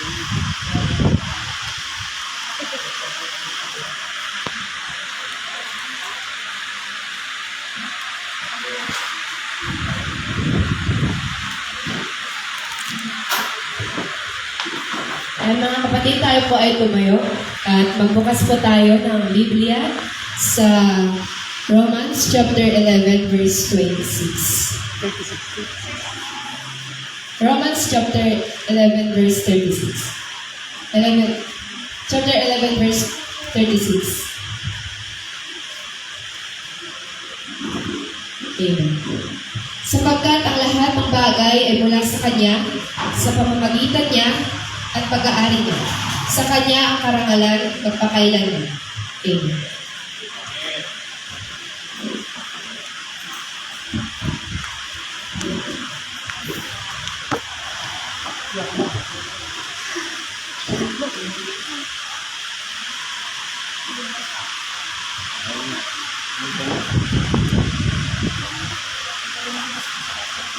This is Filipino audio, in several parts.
Mga kapatid, tayo po ay tumayo at magbukas po tayo ng Biblia sa Romans chapter 11 verse 26. Romans chapter 11 verse 36. Chapter 11 verse 36. Amen. Sapagkat ang lahat ng bagay ay mula sa Kanya, sa pamamagitan niya, at pag-aari niya. Sa Kanya ang karangalan magpakailanman. Amen.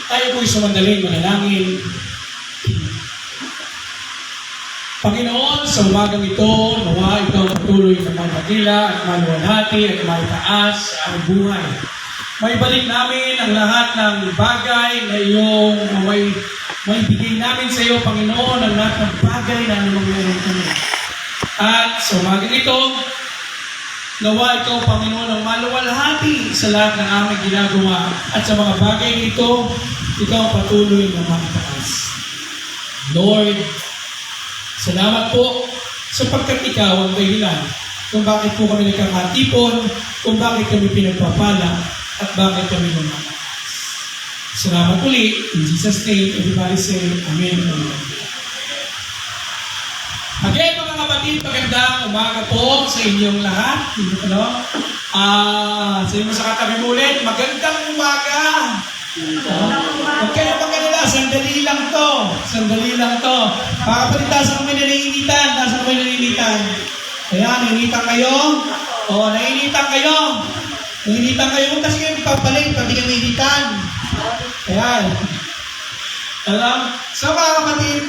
Tayo po'y sumandaling manalangin. Panginoon, sa umagang ito, nawa ikaw patuloy na magpagila at maluwalhati at maitaas ang buhay. May balik namin ang lahat ng bagay na iyong may bigay namin sa iyo, Panginoon, ang lahat ng bagay na anumang meron kami. At sa umagang ito, nawa ikaw, Panginoon, ang maluwalhati sa lahat ng aming ginagawa at sa mga bagay ito, ikaw patuloy na maitaas. Lord, salamat po sapagkat ikaw ang dahilan kung bakit po kami nagkakatipon, kung bakit kami pinagpapala, at bakit kami lumalakas. Salamat ulit. In Jesus' name, everybody say, Amen. Again, mga kapatid, magandang umaga po sa inyong lahat. Sa inyo sa katabi mo ulit, magandang umaga. Huwag kayo magkalala, sandali lang to. Sandali lang to. Mga kapatid, nasa kami naniinitan. Nasa kami naniinitan. Ayan, nainitan kayo. O, nainitan kayo. Nainitan kayo. Huwag kasi kayo ipapalik, pati kayo nainitan. Ayan. Alam, so mga kapatid,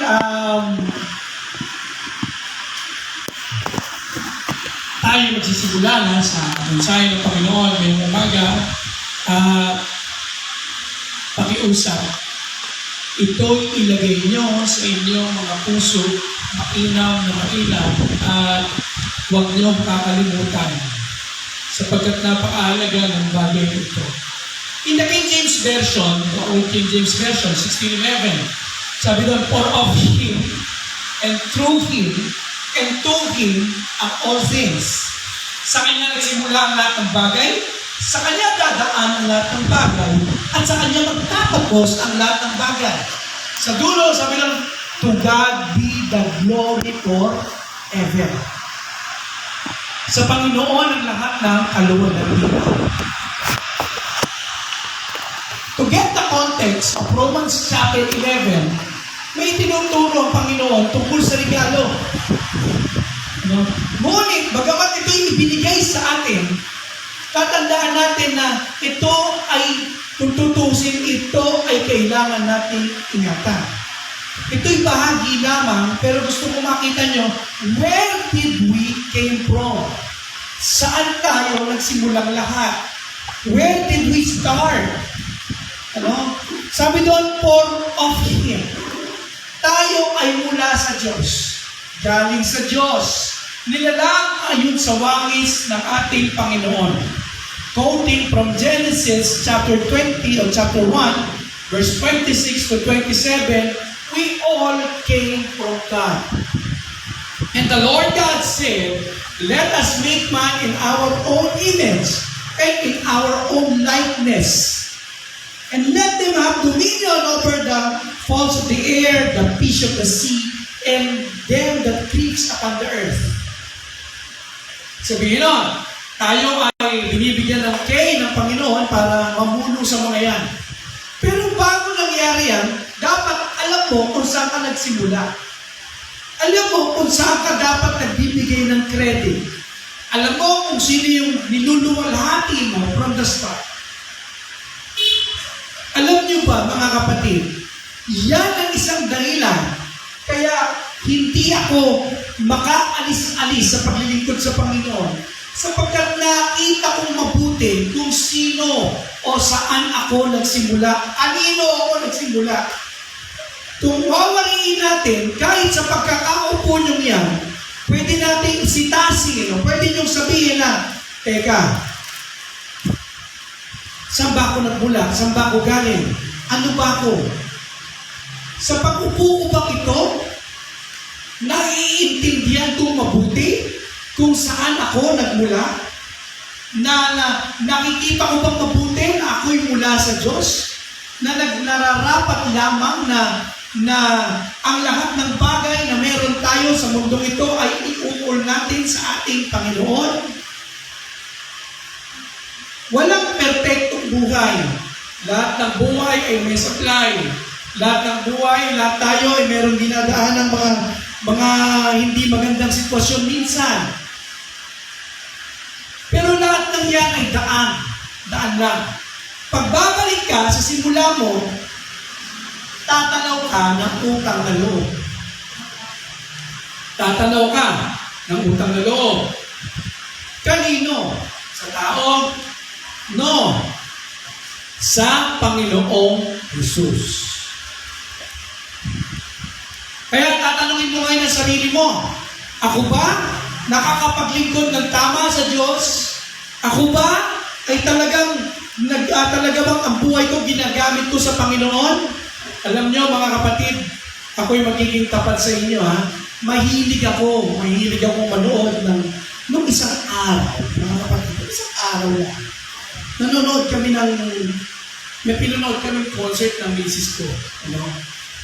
tayo magsisimula na sa mensahe ng Panginoon ngayong umaga. Pakiusap, ito'y ilagay nyo sa inyong mga puso, mainam na mainam, at huwag nyo kakalimutan sapagkat napakahalaga ng bagay ito. In the King James Version, the Old King James Version, 16:11, sabi doon, for of Him, and through Him, and to Him, are all things. Sa Kanya nagsimula ang lahat ng bagay, sa Kanya dadaan ang lahat ng bagay, at sa Kanya magtatapos ang lahat ng bagay. Sa dulo, sabi lang, to God be the glory forever. Sa Panginoon ang lahat ng kaluwalhatian. To get the context of Romans chapter 11, may tinuturo ang Panginoon tungkol sa regalo. Ngunit, bagamat ito'y ibinigay sa atin, tatandaan natin na ito ay, kung tutusin, ito ay kailangan natin ingatan. Ito'y bahagi lamang, pero gusto ko makita nyo, where did we came from? Saan tayo nagsimulang lahat? Where did we start? Sabi doon, for of Him. Tayo ay mula sa Diyos. Galing sa Diyos. Nilalang ayon sa wangis ng ating Panginoon. Quoting from Genesis chapter 20 or chapter 1, verse 26 to 27, we all came from God. And the Lord God said, let us make man in our own image and in our own likeness. And let them have dominion over the fowls of the air, the fish of the sea, and them that creeps upon the earth. Sabihin nun, tayo ay binibigyan ng kay ng Panginoon para mamuno sa mga yan. Pero bago nangyari yan, dapat alam mo kung saan ka nagsimula. Alam mo kung saan ka dapat nagbibigay ng credit. Alam mo kung sino yung niluluwalhati mo from the start. Alam niyo ba, mga kapatid, yan ang isang dahilan. Kaya hindi hindi ako makaalis-alis sa paglilingkod sa Panginoon sapagkat nakita kong mabuti kung sino o saan ako nagsimula, kanino ako nagsimula. Kung wawariin natin, kahit sa pagkakaupo nyo yan, pwede natin isitasin, pwede nyo sabihin na, teka, saan ba ako nagmula? Saan ba ako galing? Ano ba ako? Sa pag-upo ko bang ito, naiintindihan ko mabuti kung saan ako nagmula? Nakikita ko bang mabuti na ako'y mula sa Diyos? Na nararapat lamang na ang lahat ng bagay na meron tayo sa mundong ito ay iukol natin sa ating Panginoon? Walang perpektong buhay. Lahat ng buhay ay may supply. Lahat ng buhay, lahat tayo ay meron dinadaan ng mga hindi magandang sitwasyon minsan. Pero lahat ng yan ay daan lang. Pagbabalik ka sa simula mo, tatanaw ka ng utang na loob. Tatanaw ka ng utang na loob. Kanino? Sa tao? No. Sa Panginoong Jesus. Kaya tatanungin mo ngayon ang sarili mo, ako ba nakakapaglingkod ng tama sa Diyos? Ako ba ay talaga bang ang buhay ko ginagamit ko sa Panginoon? Alam nyo mga kapatid, ako'y magiging tapat sa inyo ha. Mahilig ako manood nung isang araw, mga kapatid, isang araw lang. May pinanood kami concert ng misis ko.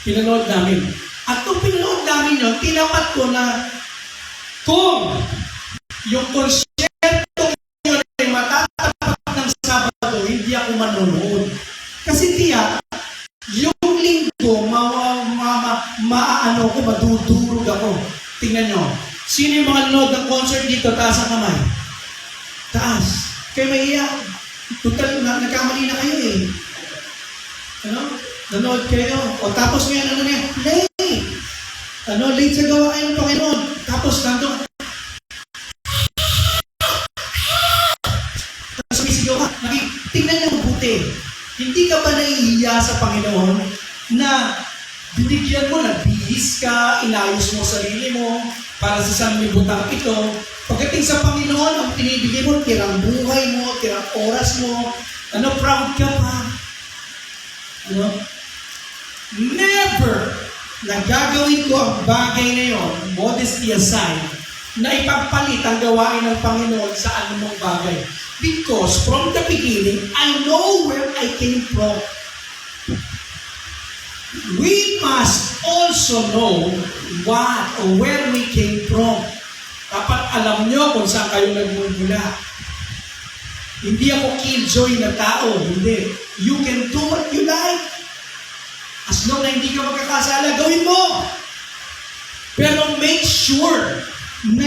Pinanood namin. At kung pinanood namin yun, tinapat ko na kung yung konsyerto yun ay matatapat ng Sabado, hindi ako manonood. Kasi tiyak, yung linggo, madudurog ako. Tingnan nyo. Sino yung mga nanood ng concert dito? Taas ang kamay. Taas. Kayo maiyak. Total, nagkamali na kayo eh. Nanood kayo. O tapos ngayon, late. Late sa gawa kayo ng Panginoon. Tapos nandun. Tapos sumisigaw ka. Tingnan niyo mabuti. Hindi ka ba nahihiya sa Panginoon na binigyan mo, nagbihis ka, inayos mo sarili mo para sa sanlibutan ito. Pagdating sa Panginoon, ang pinibigay mo, tirang buhay mo, tirang oras mo, proud ka pa. Never na gagawin ko ang bagay na yon, modesty aside, na ipagpalit ang gawain ng Panginoon sa anumang bagay. Because from the beginning, I know where I came from. We must also know what or where we came from. Dapat alam nyo kung saan kayo nagmumula. Hindi ako killjoy na tao. Hindi. You can do what you like. As long na hindi ka magkakasala, gawin mo. Pero make sure na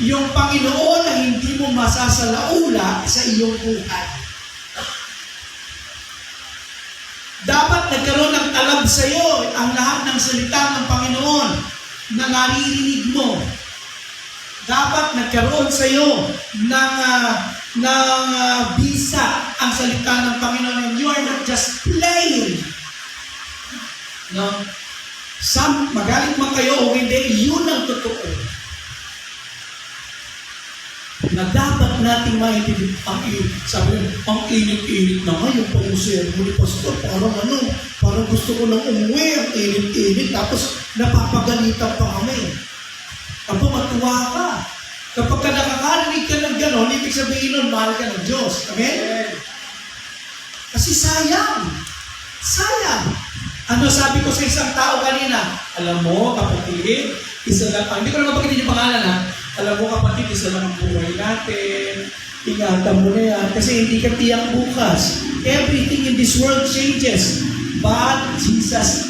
yung Panginoon na hindi mo masasalaula sa iyong buhay. Dapat nagkaroon ng talab sa iyo ang lahat ng salita ng Panginoon na naririnig mo. Dapat nagkaroon sa iyo ng bisa ang salita ng Panginoon, and you are not just playing. Magalit man kayo o hindi, yun ang totoo. Na dapat nating maintindihan ang init-init na ngayon, pang-usermo ni Pastor, parang gusto ko nang umuwi, ang init-init, tapos napapagalitan pa kami. Apo, matuwa ka. Kapag ka nakakarinig ka ng gano'n, ibig sabihin nun, mahal ka ng Diyos. Amen? Kasi sayang. Sabi ko sa isang tao kanina, alam mo, kapatid, isa lang, hindi ko na mapagkitin yung pangalan ha, alam mo kapatid, isa lang ang buhay natin, ingatan mo na yan, kasi hindi ka tiyak bukas. Everything in this world changes, but Jesus,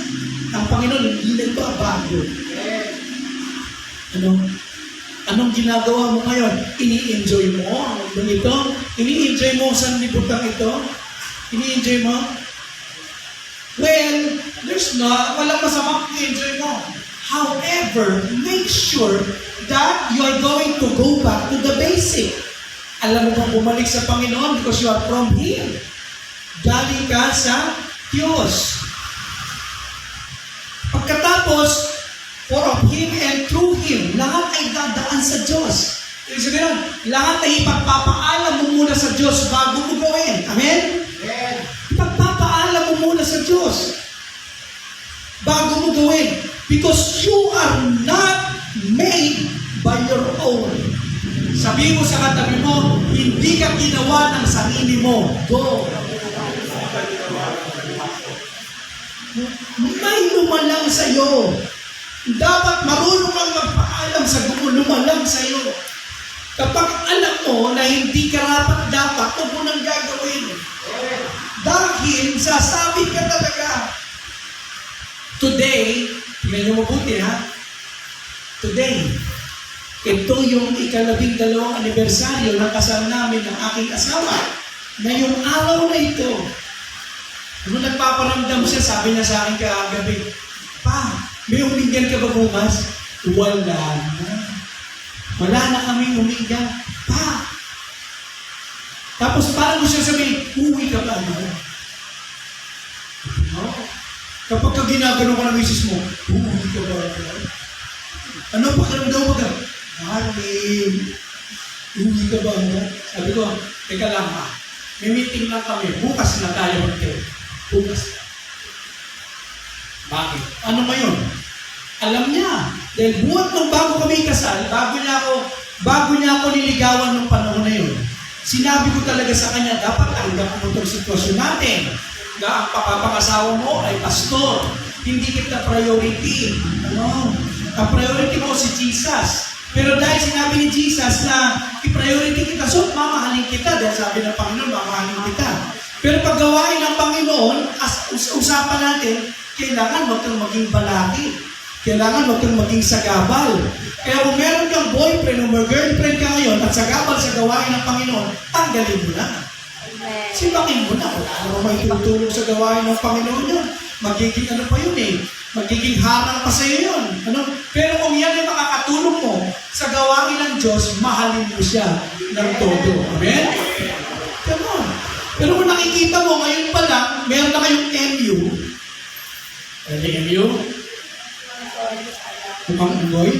ang Panginoon, hindi nagbabago. Anong ginagawa mo ngayon? Ini-enjoy mo ang mundo ito? Ini-enjoy mo sa sanlibutan ito? Ini-enjoy mo? Well, walang masamang i-enjoy mo. However, never make sure that you are going to go back to the basic. Alam mo bang bumalik sa Panginoon because you are from Him. Galing ka sa Diyos. Pagkatapos, for of Him and through Him, lahat ay dadaan sa Diyos. Ibig sabihin, lahat ay ipagpapaalam mo muna sa Diyos bago mo gawin. Amen? Ipagpapaalam mo muna sa Diyos bago mo gawin. Because you are not made by your own. Sabi mo sa katabi mo, hindi ka ginawa ng sarili mo. Go! May lumalang sa'yo. Dapat marunong kang magpaalam sa lumalang sa'yo. Kapag alam mo na hindi ka dapat, huwag mo nang gagawin. Dahil sasabi ka talaga. Today, tingnan niyo mabuti ha. Today, ito yung 12 anibersaryo ng kasal namin ng aking asawa. Ngayong araw na ito, nung nagpaparamdam siya, sabi niya sa akin kagabi, Pa, may uminggan ka ba bukas? Wala na. Wala na kaming uminggan. Pa! Tapos parang mo siya sabihin, uwi ka ba? No? Kapag ka ginagano ka ng misis mo, uwi ka ba? Ano pa karamdaw mo ka? Darling, uwi ka ba? Sabi ko, teka lang ha. May meeting lang kami. Bukas na tayo mag-tell. Bukas. Bakit? Ano ngayon? Alam niya. Dahil buwan nung bago kami kasal, bago niya ako niligawan nung panahon na yun, sinabi ko talaga sa kanya, dapat tanggap mo itong sitwasyon natin. Na ang papapangasawa mo ay pastor. Hindi kita priority. Ano? Ang priority mo si Jesus. Pero dahil sinabi ni Jesus na i-priority kita, so mamahalin kita. Dahil sabi ng Panginoon, mamahalin kita. Pero pag gawain ng Panginoon, usapan natin, kailangan huwag kang maging balaki. Kailangan huwag kang maging sagabal. Kaya kung meron kang boyfriend o girlfriend ka ngayon at sagabal sa gawain ng Panginoon, tanggalin mo na. Sibakin mo na. Wala naman may tutulong sa gawain ng Panginoon yun. Magiging ano pa yun eh. Magiging harang pa sa'yo yun. Ano? Pero kung yan ay makakatulong mo sa gawain ng Diyos, mahalin mo siya ng todo. Amen? Come on. Pero kung nakikita mo, ngayon pa lang, meron na kayong MU. Ano yung MU? Kumang ungoy?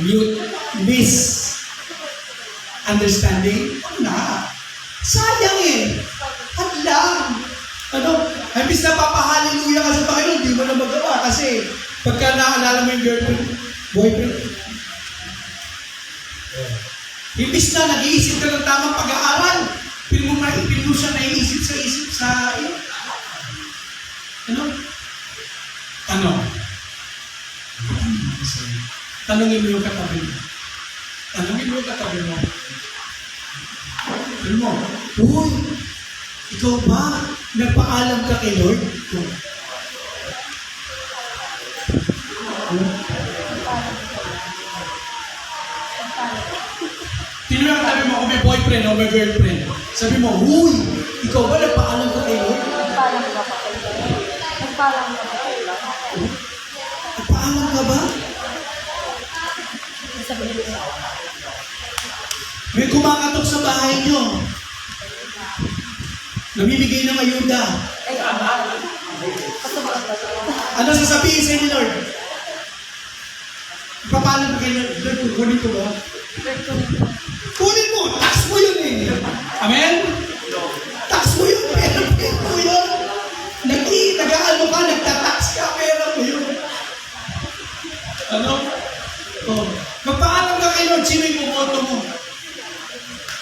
Mute. Miss. Understanding? Ano na? Sayang eh. Hadlang. Ano? Imbis na papahaliluya ka sa Panginoon, di mo na magawa kasi pagka naalala mo yung girlfriend, boyfriend, imbis na nag-iisip ka ng tamang pag-aaral, pin mo siya naiisip sa iyo. Ano? Ano? Tanungin mo yung katabi mo. Tanungin mo yung katabi mo. Tanungin mo, uy, ikaw ba? Nagpaalam ka kay Lord? Tinanong ka tabi mo kung may boyfriend o may girlfriend. Sabi mo, uy, ikaw ba nagpaalam ka kay Lord? Nagpaalam ka pa kay Lord? Nagpaalam ka pa kay Lord? Nagpaalam ka ba? May kumakatok sa bahay niyo. Namimigay ng ayuda. Ano sasabihin sa inyo, Lord? Papalam ka kay Lord? Lord, kukunin ko ba? Kunin mo! Tax mo yun eh! Amen? Tax mo yun! Pera mo yun! Nag-aano ka, nagtatax ka, pera mo yun. Ano? Oh. Magpaalam ka kay Lord, sino yung bumoto mo?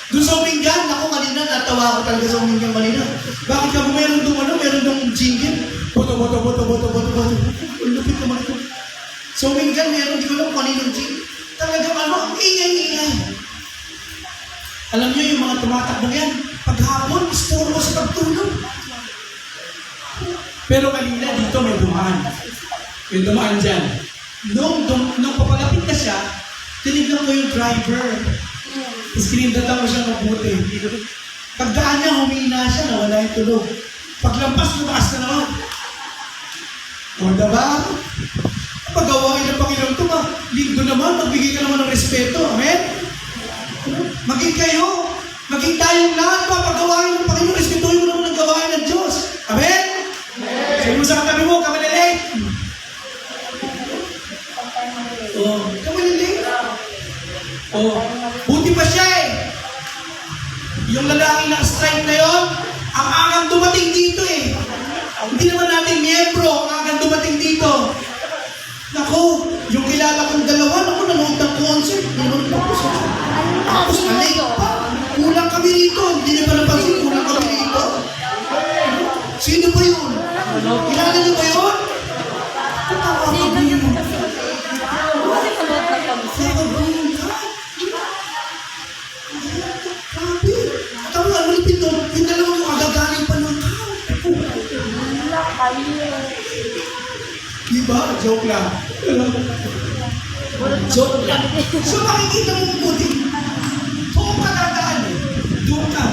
Doon sa uminggan, ako kanina, natawa ako talaga sa uminggan kanina. Bakit ka meron doon jingle? Boto. Ang lupit naman ito. Sa uminggan, meron, di ko lang kaninang jingle. Talagang ang ingay-ingay. Alam niyo yung mga tumatakbo yan, paghapon, isturo sa pagtulog. Pero kanina, dito may dumaan. May dumaan dyan. Nung papalapit na siya, tinignan ko yung driver. Tapos kinindatan ko siya mabuti. Pagdaan niya, humina siya, nawala yung tulog. Paglampas, lumakas na naman. O, diba? Pagawain ng Panginoon ito, linggo naman, magbigay ka naman ng respeto. Amen? Maging kayo, maging tayong lahat pa, pagawain ng Panginoon, respetuhin mo naman ang gawain ng Diyos. Amen? Sabi mo sa katabi mo, kamalilig. Oh, kamalilig. Oh, buti pa siya eh. Yung lalaki na strike na yon, ang angang dumating dito eh. Hindi naman natin miyembro, ang angang dumating dito. Naku, yung kilala kong dalawa, naku, nanood ng concert. Nanood ng concert. Tapos alay pa. Kulang kami rito. Hindi niyo pa napansin, kulang kami rito. Sino ba yun? Kilala niyo ba yun? Tatawa ka ba yun? Kasi panood na kami. Tatawa ba yun? Grabe. At ako nga, malipit doon, yung dalawa yung agagaling pa ng kao. Wala kayo. Diba? Joke lang. Joke lang. So makikita mo mabuti. Doon ka dadaan eh. Doon ka.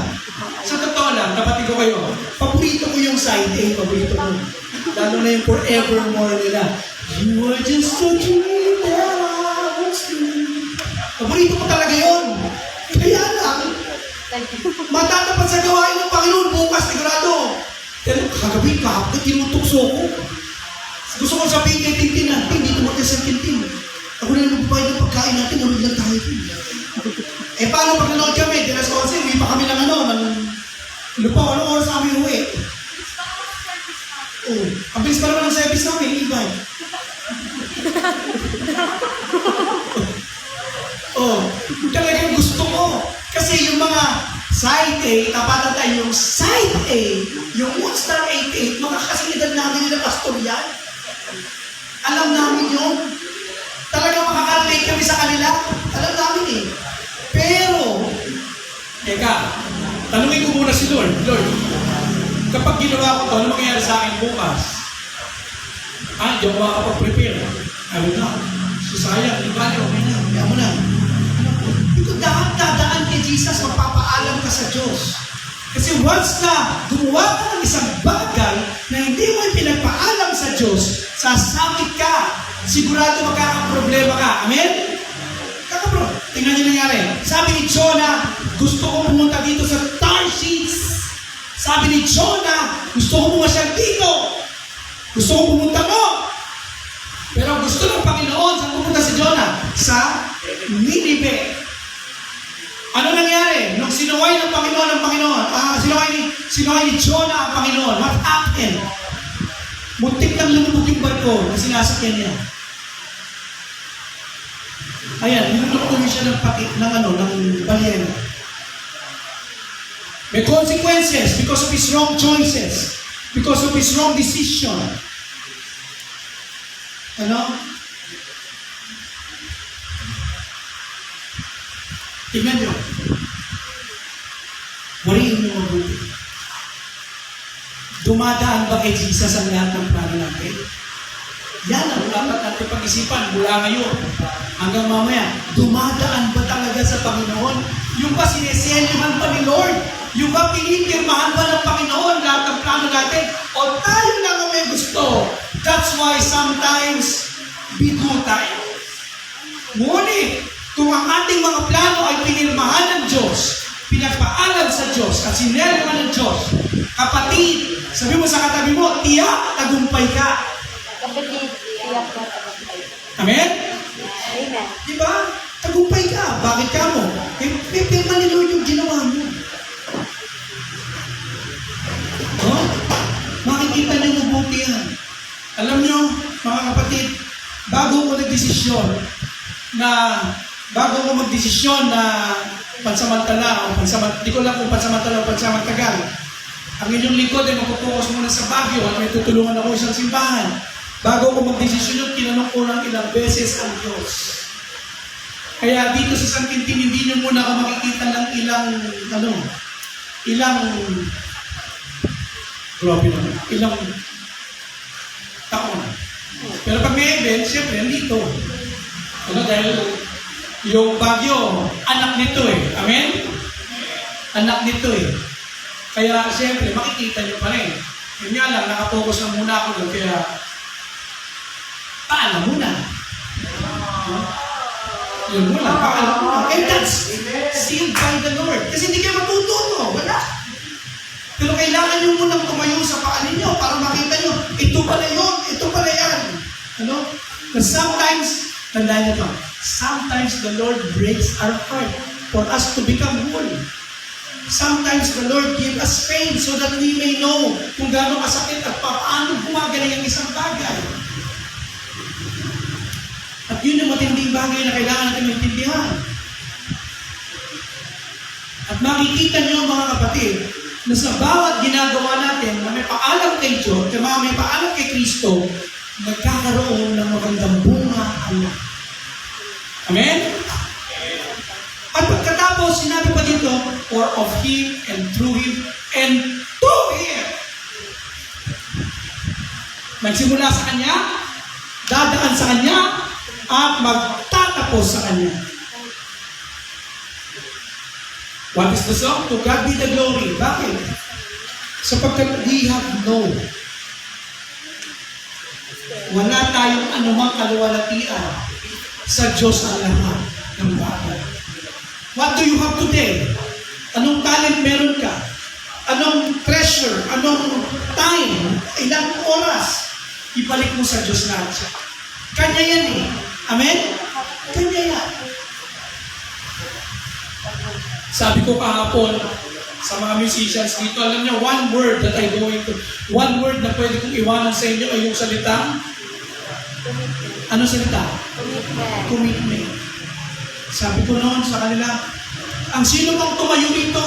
Sa totoo lang, kapatid ko kayo, paborito ko yung side A, paborito ko. Lalo na yung forevermore nila. You are just a dream that I was dreaming. Paborito ko talaga yun. Kaya lang, matatapat sa gawain ng Panginoon bukas, sigurado. Pero kagabi, kahapon, tinutukso ko. Gusto ko sabihin kay Tintin na, hindi tumakas sa Tintin. Ako na nagbayad ng pagkain natin, nanood lang tayo. Eh paano pag nanood kami? Dinas 11, hindi pa kami ng lupa, anong oras kami uwi? Oh, ang bilis pa naman ng service namin, ibay. Oh, talagang gusto ko. Kasi yung mga side A, tapatan tayo yung side A, yung Monster 88, mga kasilidad namin nila pastor yan. Alam namin yun. Talagang makaka-relate kami sa kanila. Alam namin eh. Pero, teka, tanungin ko muna si Lord. Lord, kapag ginawa ko to, ano mangyayari sa akin bukas? Hindi ako makakapag-prepare. Ano na? Sayang, di ba? Okay na. Kaya mo na. Ito dapat dadaan kay Jesus, magpapaalam ka sa Diyos. Kasi once na gumawa ka ng isang bagay na hindi mo pinagpaalam sa Diyos, sasakit ka, sigurado magkakaproblema ka. Amen? Kakaproblema. Tingnan niyo nangyari. Sabi ni Jonah, gusto ko pumunta dito sa Tarshish. Sabi ni Jonah, gusto ko pumasyal dito. Gusto ko pumunta mo. Pero gusto ng Panginoon, saan pumunta si Jonah? Sa Nineveh. Ano nangyari? Nung sinuway ng Panginoon ang Panginoon, sinuway ni Jonah ang Panginoon, what happened? Muntik nang lumubog yung barko na sinasakyan niya. Ayan, niluluktuloy siya ng balyena. May consequences because of his wrong choices, because of his wrong decision. Ano? Tingnan nyo. Wariin nyo mabuti. Dumadaan ba kay Jesus ang lahat ng plano natin? Yan ang dapat natin pag-isipan mula ngayon hanggang mamaya. Dumadaan ba talaga sa Panginoon? Yung ba sineselyohan pa ni Lord? Yung ba pinipirmahan ba ng Panginoon lahat ng plano natin? O tayo lang ang may gusto? That's why sometimes bigo tayo. Ngunit, kung ang ating mga plano ay pinirmahan ng Diyos, pinagpaalam sa Diyos, at sinerma ng Diyos, kapatid, sabi mo sa katabi mo, tiyak, tagumpay ka. Kapatid, iyak na tagumpay. Amen? Amen. Diba? Tagumpay ka. Bakit ka mo? Pirma ni Lord yung ginawa mo. Oh? Makikita niyo mabuti yan. Alam niyo, mga kapatid, bago ko magdesisyon na pansamantala o di ko lang kung pansamantala o pansamantagal. Ang inyong lingkod ay magpupukas muna sa Baguio at may tutulungan ako isang simbahan. Bago ko magdesisyon yun, tinanong ko ng ilang beses ang Diyos. Kaya dito sa San Quintin, hindi nyo muna ako makikita ng ilang taon. Pero pag may event, siyempre, nandito. Dahil yung Baguio, anak nito eh. Amen? Anak nito eh. Kaya siyempre, makikita nyo pa rin. Yun nga lang, nakapokus na muna ako doon. Kaya paalam muna. Yun muna, paalam muna. And that's sealed by the Lord. Kasi hindi kayo matututo, wala. Pero kailangan nyo munang tumayo sa paa ninyo para makita nyo, ito pala yun, ito pala yan. Ano? But sometimes, tandaan nyo to, sometimes the Lord breaks our heart for us to become whole. Sometimes the Lord gives us pain so that we may know kung gaano kasakit at paano gumagaling ang isang bagay. At yun yung matinding bagay na kailangan natin maintindihan. At makikita nyo mga kapatid, na sa bawat ginagawa natin na may paalam kay Diyos, may paalam kay Kristo, nagkakaroon ng magandang bunga ang lahat. Amen? At pagkatapos, sinabi pa dito, for of Him and through Him and to Him. Magsimula sa Kanya, dadaan sa Kanya, at magtatapos sa Kanya. What is the song? To God be the glory. Bakit? Sapagkat we have known. Wala tayong anumang kaluwalhatian sa Diyos ang lahat ng bagay. What do you have today? Anong talent meron ka? Anong treasure? Anong time? Ilang oras? Ibalik mo sa Diyos lahat siya. Kanya yan eh. Amen? Kanya yan. Sabi ko kahapon sa mga musicians dito, alam niyo, one word na pwede kong iwanan sa inyo ay yung salitang, ano salita? Commitment. Sabi ko noon sa kanila, ang sino mang tumayo dito,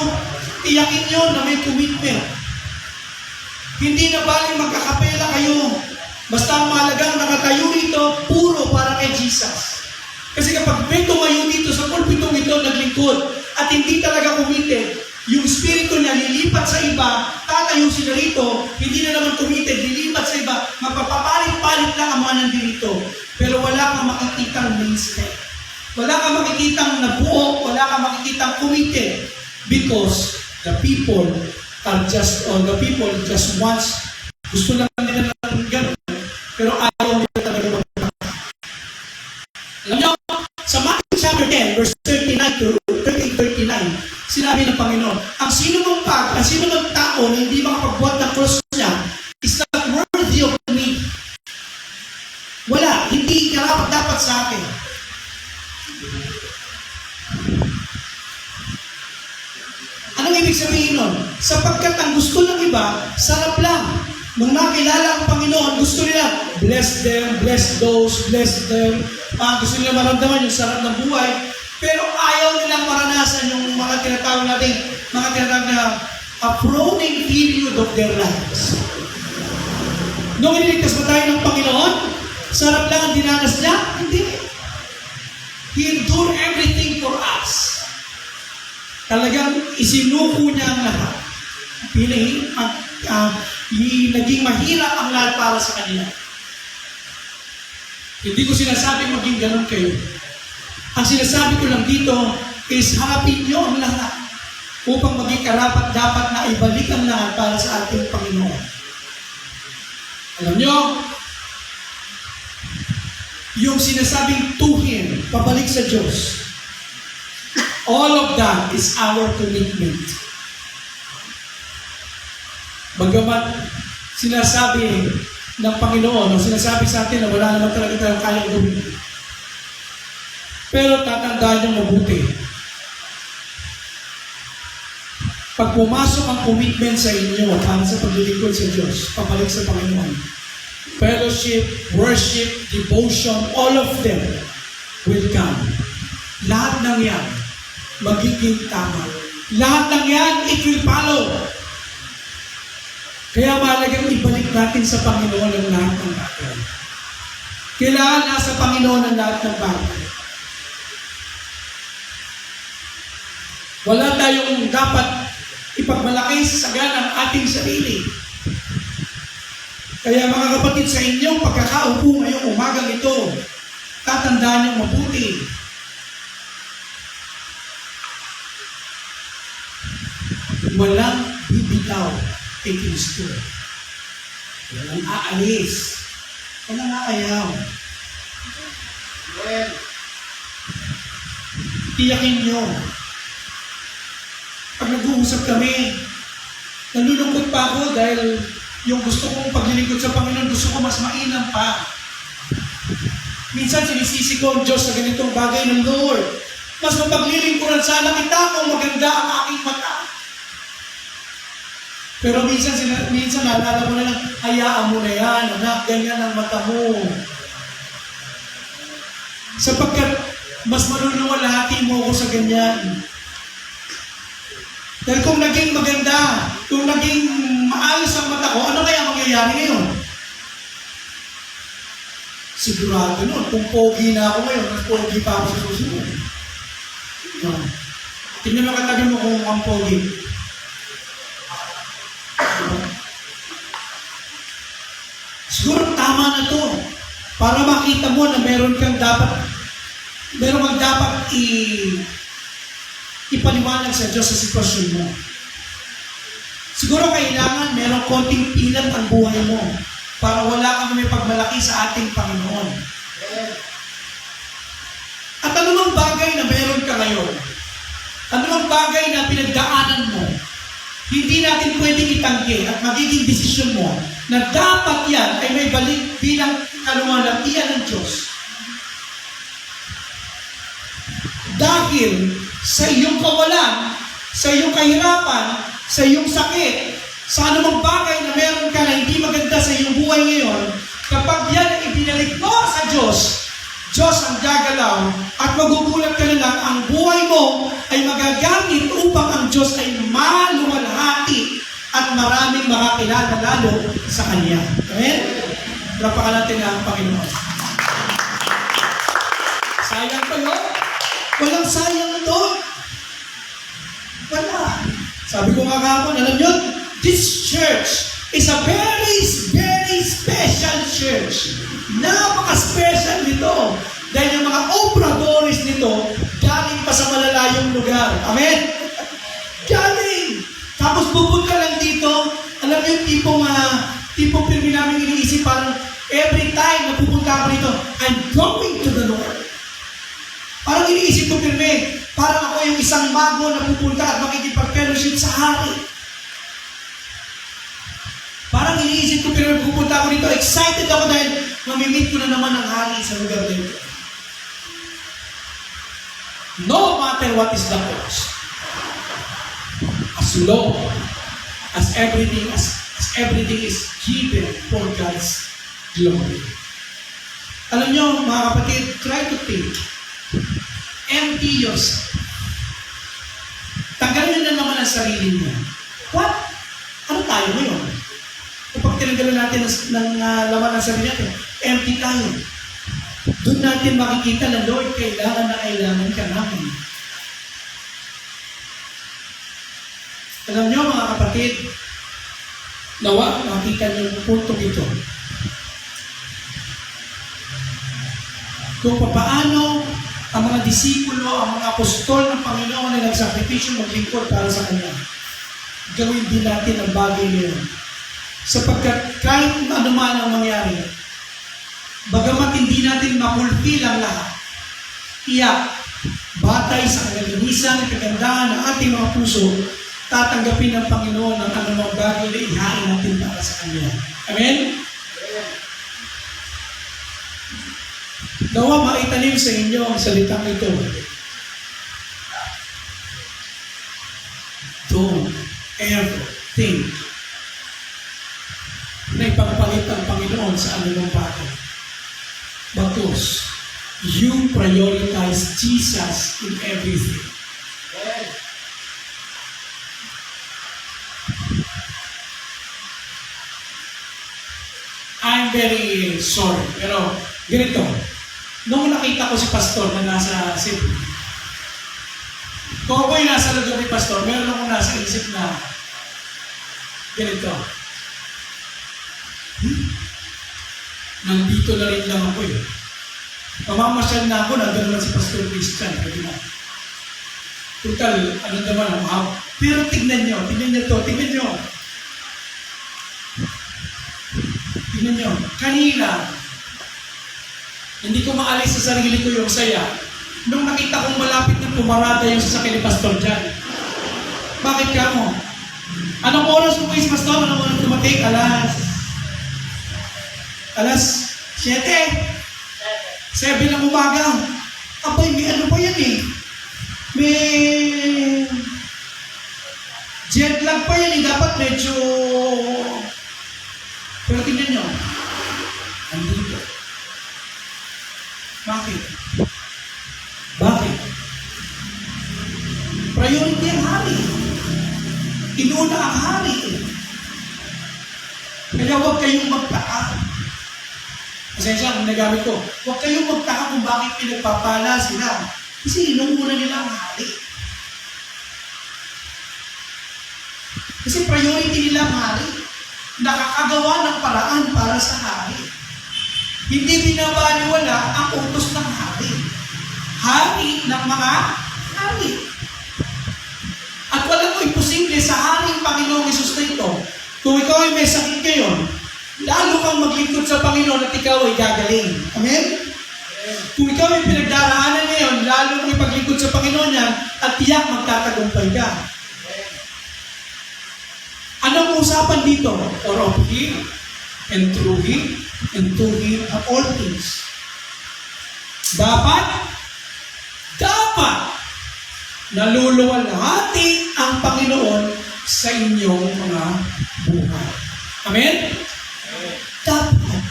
iyakin nyo na may commitment. Hindi na bali magkakapela kayo. Basta ang mahalagang nakatayo dito, puro para kay Jesus. Kasi kapag may tumayo dito sa pulpitong ito, naglingkod, at hindi talaga committed, yung spirito niya lilipat sa iba, tatayo sila rito, hindi na naman committed, lilipat sa iba, magpapapalit-palit lang ang mga nandito. Pero wala kang makikitang mainstay. Wala kang makikitang nabuo, wala kang makikitang committed. Because the people just wants, gusto lang nila ng gano'n, pero ayaw nila talaga magpapakita. Alam niyo, sa Matthew chapter 10, verse 39 to 39, sinabi ng Panginoon, ang sino mang tao na hindi makapagbuhat ng cross niya is not worthy of me. Wala, hindi karapat dapat sa akin. Anong ibig sabihin nun? Sapagkat ang gusto ng iba, sarap lang. Nung nakilala ang Panginoon, gusto nila, bless them, bless those, bless them. Gusto nila maramdaman yung sarap ng buhay. Pero ayaw nilang maranasan yung mga tinatawag na approaching period of their lives. Nung iniligtas ba tayo ng Panginoon, sarap lang ang dinanas niya? Hindi. He endured everything for us. Talagang isinuko niya ang lahat. Naging mahirap ang lahat para sa kanila. Hindi ko sinasabi maging ganun kayo. Ang sinasabi ko lang dito is harapin niyo ang lahat upang maging karapat dapat na ibalik ang lahat para sa ating Panginoon. Alam niyo, yung sinasabing to Him, pabalik sa Diyos, all of that is our commitment. Bagamat sinasabi ng Panginoon, o sinasabi sa atin na wala naman talaga tayong kaya gawin. Pero tatandaan niyo mabuti. Pag pumasok ang commitment sa inyo para sa paglilingkod sa Diyos, pabalik sa Panginoon, fellowship, worship, devotion, all of them will come. Lahat ng yan, magiging tama. Lahat ng yan, it will follow. Kaya mahalagang ibalik natin sa Panginoon ang lahat ng bagay. Kailangan nasa Panginoon ang lahat ng bagay. Wala tayong dapat ipagmalaki sa sagan ng ating sarili. Kaya mga kapatid, sa inyong pagkakaupo ngayong umagang ito, tatandaan niyong mabuti. Walang bibitaw kay Kristo. Walang aalis. Walang aayaw. Tiyakin nyo. Pag nag-uusap kami, nalulungkot pa ako dahil yung gusto kong paglilingkod sa Panginoon, gusto ko mas mainam pa. Minsan sinisisi ko ang Diyos sa ganitong bagay ng Lord. Mas mapaglilingkuran sana kita kung maganda ang aking mata. Pero minsan naalala mo na lang, hayaan mo na yan, anak, ganyan ang mata mo. Sapagkat mas maluluwalhati mo ako sa ganyan. Dahil kung naging maganda, kung naging maayos ang mata ko, ano kaya mangyayari ngayon? Sigurado nun, kung pogi na ako ngayon, mas pogi pa ako sa susunod. No. Tingnan mo katabi mo kung ang pogi. Siguro tama na to para makita mo na meron kang dapat ipaliwanag sa Diyos sa sitwasyon mo. Siguro kailangan merong konting pilat ang buhay mo para wala kang may pagmalaki sa ating Panginoon. At anumang bagay na meron ka ngayon, anumang bagay na pinagdaanan mo, hindi natin pwedeng itanggi at magiging desisyon mo na dapat yan ay may balik bilang kaluwalhatian ng Diyos. Dahil sa iyong kawalan, sa iyong kahirapan, sa iyong sakit, sa anumang bagay na meron ka na hindi maganda sa iyong buhay ngayon, kapag yan ay ibinalik mo sa Diyos, Diyos ang gagalaw at magugulat ka na lang, ang buhay mo ay magagamit upang ang Diyos ay maluwalhati at maraming makakilala lalo sa Kanya. Amen? Rapakan natin ang Panginoon. Sayang pa yun? Walang sayang ito. Wala. Sabi ko nga kahapon, alam nyo, this church is a very, very special church. Napaka-special nito. Dahil yung mga obradores nito, galing pa sa malalayong lugar. Amen? Galing! Tapos pupunta lang dito, alam niyo yung tipong pirmi namin iniisip, parang every time na pupunta ako dito, I'm going to the Lord. Parang iniisip ko pirmi, parang ako yung isang mago na pupunta at makikipag-fellowship sa hari. Parang iniisip ko pirmi, pupunta ako dito, excited ako dahil mamimit ko na naman ang hari sa lugar dito. No matter what is the cost, as long as everything is given for God's glory. Alam nyo, mga kapatid, try to think. Empty yourself. Tanggalin na naman ang sarili niya. What? Ano tayo ngayon? Kapag tinanggalan natin ng laman ng sarili natin, empty tayo. Doon natin makikita na, Lord, kailangan ka namin. Alam nyo, mga kapatid, nawa, makita nyo yung punto ito. Kung paano ang mga disipulo, ang mga apostol ng Panginoon na nagsakripisyo maglingkod para sa Kanya. Gawin din natin ang bagay niyo. Sapagkat kahit ano man ang mangyari, bagamat hindi natin mapulpil ang lahat, tiyak, batay sa kalinisan at kagandahan ng ating mga puso, tatanggapin ng Panginoon ang anumang bagay na ihain natin para sa Kanya. Amen? Nawa maitanim sa inyo ang salitang ito. Don't ever think na ipagpalit ang Panginoon sa anumang bagay. Because you prioritize Jesus in everything. I'm very sorry, pero ganito. Nung nakita ko si Pastor na nasa Cebu, kung ako'y nasa lugar ni Pastor, meron akong nasa isip na ganito. Nandito na rin lang ako eh. Mamamasyal na ako, nandun naman si Pastor Christian. Pwede na. Total, ano naman, pero tignan nyo to. Tignan nyo. Kanina, Hindi ko maalis sa sarili ko yung saya. Nung nakita kong malapit na pumarada yung sasakyan ni Pastor dyan. Bakit ka mo? Anong oras mo is Pastor? Anong oras dumating? Alas 7. 7 ng umaga. Abay, may ano pa yan eh. May jet lag pa yan eh. Dapat medyo... Pero tingnan nyo. Andito. Bakit? Bakit? Priority ang hari. Inuna ang hari. Kaya huwag kayong magtaka. Pasensya kung nagamit ko. Huwag kayong magtaka kung bakit pinagpapala sila. Kasi inuuna nila ang hari. Kasi priority nila ang hari. Nakakagawa ng paraan para sa hari. Hindi binabaliwala ang utos ng hari. Hari ng mga hari. At walang ko imposible sa haring Panginoong Hesus na ito. Kung ikaw ay may sakit ngayon, lalo kang maglingkod sa Panginoon at ikaw ay gagaling. Amen? Kung ikaw ay pinagdaraanan ngayon, lalo mong ipaglingkod sa Panginoon yan at tiyak magtatagumpay ka. Anong usapan dito? For of Him, and through Him, and to Him are all things. Dapat naluluwalhati ang Panginoon sa inyong mga buhay. Amen? Dapat.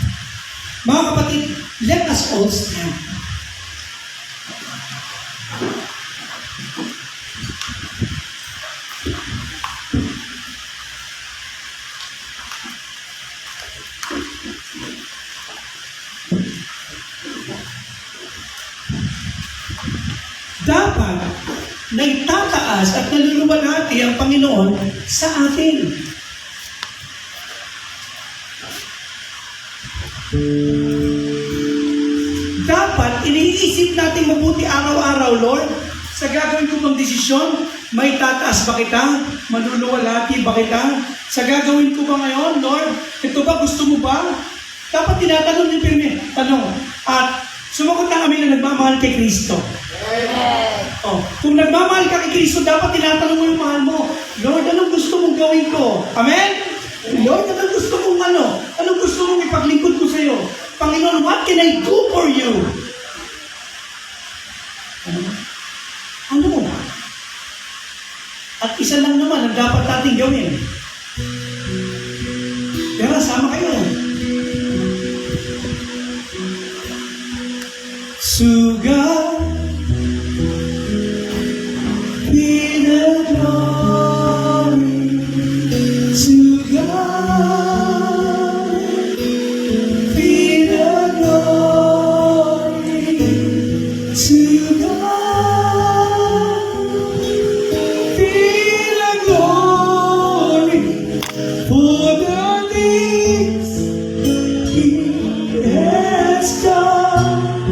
Mga kapatid, let us all stand. Dapat nagtataas at naluluwalhati ang Panginoon sa atin. Dapat iniisip natin mabuti araw-araw, Lord, sa gagawin ko bang desisyon, may tataas ba kita? Maluluwalhati ba kita? Sa gagawin ko ba ngayon, Lord? Ito ba, gusto mo ba? Dapat tinatanong niyo pirmi. Tanong. At sumagot na kami na nagmamahal kay Kristo. Oh, kung nagmamahal ka kay Kristo, dapat tinatanong mo yung mahal mo. Lord, anong gusto mong gawin ko? Amen? Lord, anong gusto mong ano? Anong gusto mong ipaglingkod ko sa iyo? Panginoon, what can I do for you? Ano? At isa lang naman ang dapat natin gawin. Pero sama kayo. To God be the glory. To God be the glory. To God be the glory for the things He has done.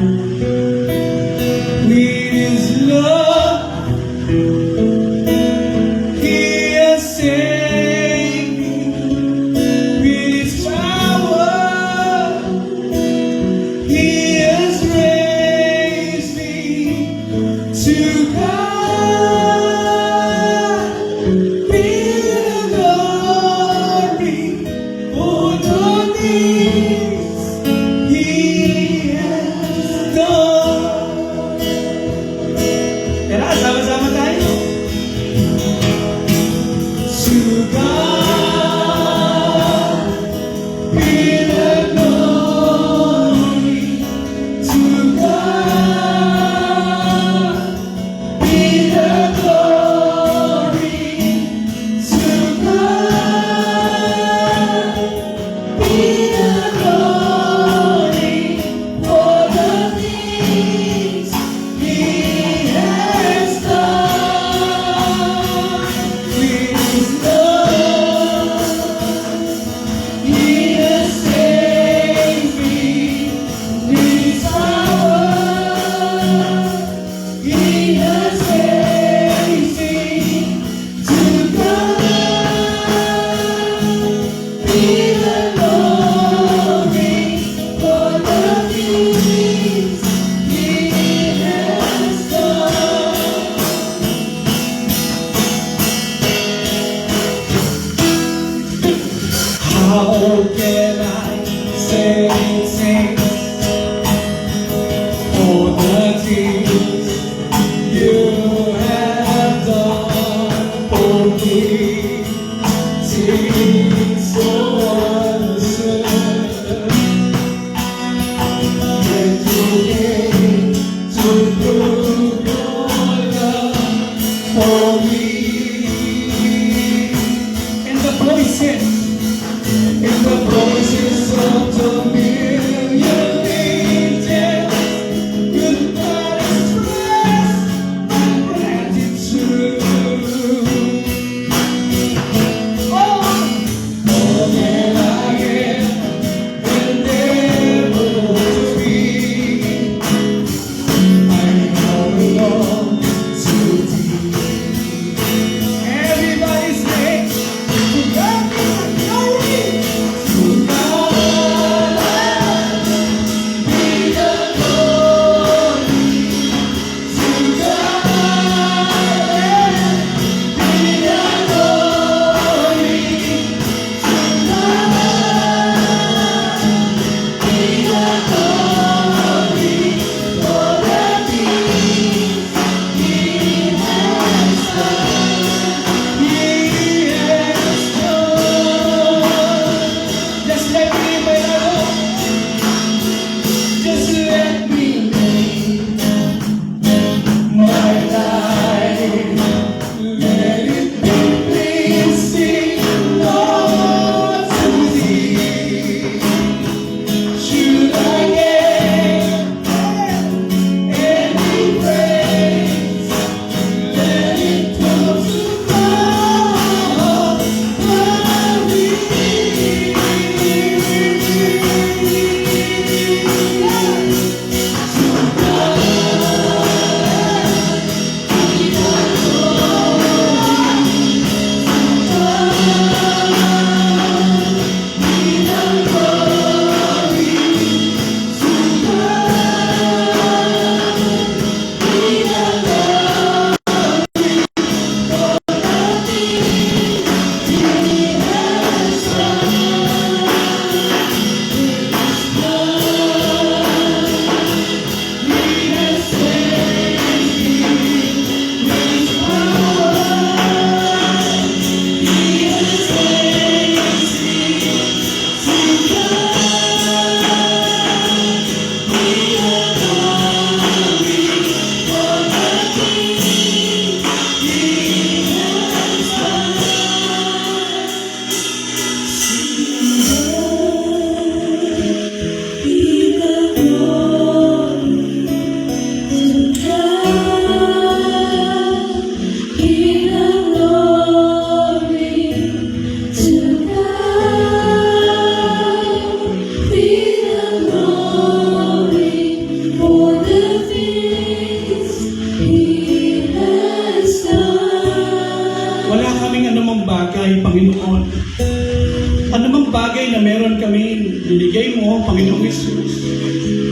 binigay mo, Panginoong Yesus,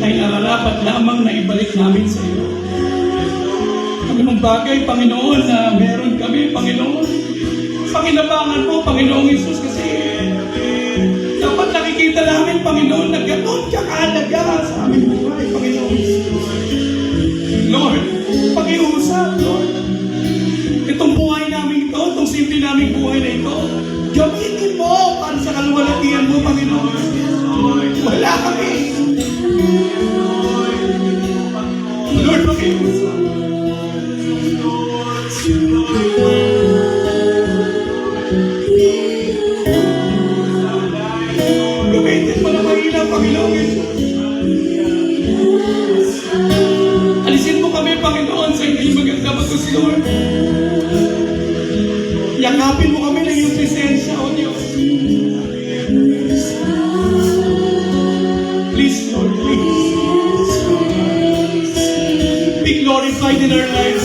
ay nararapat lamang na ibalik namin sa iyo. Anumang bagay, Panginoon, na meron kami, Panginoon, pakinabangan mo, Panginoong Yesus, kasi dapat nakikita namin, Panginoon, na gano'n kakalaga sa aming buhay, Panginoong Yesus. Lord, pakiusap, Lord. Itong buhay namin ito, itong simple naming buhay na ito, gamitin mo para sa kaluwalhatian mo, Panginoon. Wala kami. Lord, pakiusap. Gamitin mo na mahirap, Panginoon Yesus. Alisin mo kami, Panginoon, sa hindi maganda bagus, Lord. Yakapin mo kami ng iyong presensya, O Diyos. Please, Lord, please. Be glorified in our lives,